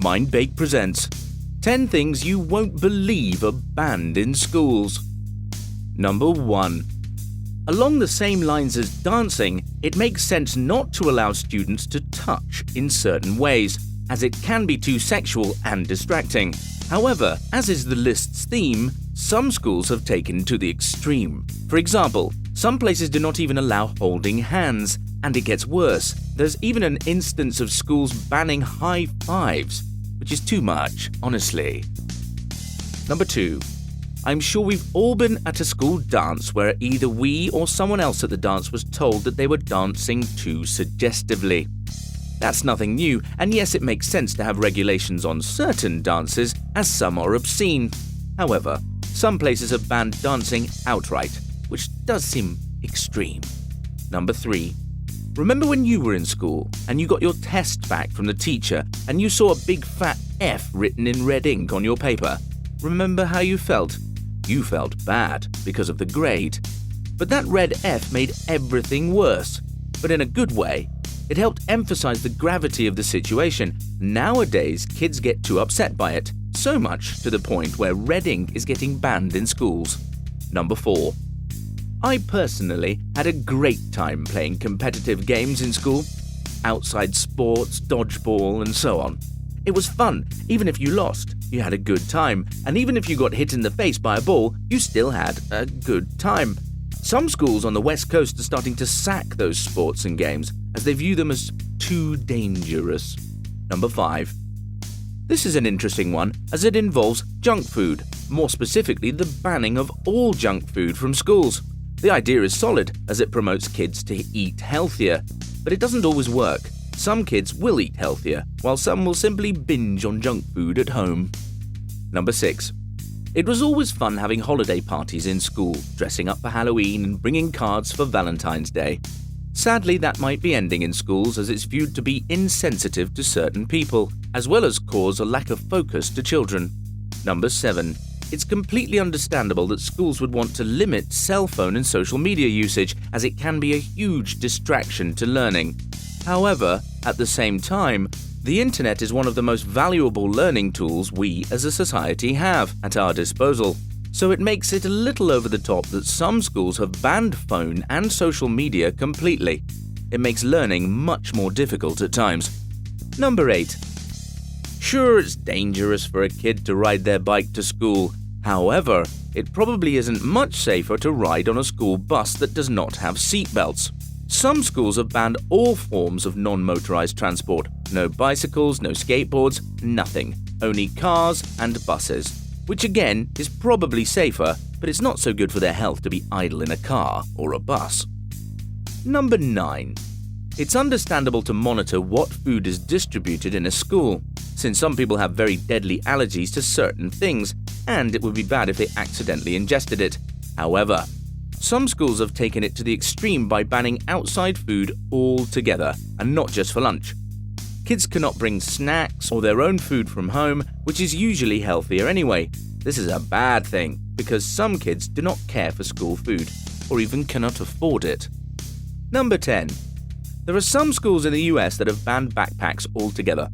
Mindbake presents 10 things you won't believe are banned in schools. Number 1. Along the same lines as dancing, it makes sense not to allow students to touch in certain ways, as it can be too sexual and distracting. However, as is the list's theme, some schools have taken it to the extreme. For example, some places do not even allow holding hands, and it gets worse. There's even an instance of schools banning high fives, which is too much, honestly. Number 2. I'm sure we've all been at a school dance where either we or someone else at the dance was told that they were dancing too suggestively. That's nothing new, and yes, it makes sense to have regulations on certain dances, as some are obscene. However, some places have banned dancing outright, which does seem extreme. Number 3. Remember when you were in school and you got your test back from the teacher and you saw a big fat F written in red ink on your paper? Remember how you felt? You felt bad because of the grade. But that red F made everything worse. But in a good way. It helped emphasize the gravity of the situation. Nowadays, kids get too upset by it, so much to the point where red ink is getting banned in schools. Number 4. I personally had a great time playing competitive games in school. Outside sports, dodgeball, and so on. It was fun. Even if you lost, you had a good time. And even if you got hit in the face by a ball, you still had a good time. Some schools on the West Coast are starting to sack those sports and games as they view them as too dangerous. Number 5. This is an interesting one as it involves junk food, more specifically the banning of all junk food from schools. The idea is solid as it promotes kids to eat healthier, but it doesn't always work. Some kids will eat healthier, while some will simply binge on junk food at home. Number 6. It was always fun having holiday parties in school, dressing up for Halloween and bringing cards for Valentine's Day. Sadly, that might be ending in schools as it's viewed to be insensitive to certain people, as well as cause a lack of focus to children. Number 7. It's completely understandable that schools would want to limit cell phone and social media usage as it can be a huge distraction to learning. However, at the same time, the internet is one of the most valuable learning tools we as a society have at our disposal. So it makes it a little over the top that some schools have banned phone and social media completely. It makes learning much more difficult at times. Number 8. Sure, it's dangerous for a kid to ride their bike to school. However, it probably isn't much safer to ride on a school bus that does not have seatbelts. Some schools have banned all forms of non-motorized transport. No bicycles, no skateboards, nothing. Only cars and buses. Which again is probably safer, but it's not so good for their health to be idle in a car or a bus. Number 9. It's understandable to monitor what food is distributed in a school, since some people have very deadly allergies to certain things, and it would be bad if they accidentally ingested it. However, some schools have taken it to the extreme by banning outside food altogether, and not just for lunch. Kids cannot bring snacks or their own food from home, which is usually healthier anyway. This is a bad thing, because some kids do not care for school food, or even cannot afford it. Number 10. There are some schools in the US that have banned backpacks altogether.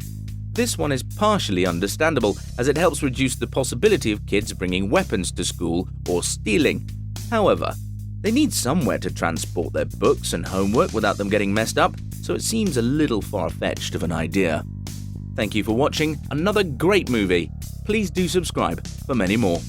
This one is partially understandable, as it helps reduce the possibility of kids bringing weapons to school or stealing. However, they need somewhere to transport their books and homework without them getting messed up, so it seems a little far-fetched of an idea. Thank you for watching another great movie. Please do subscribe for many more.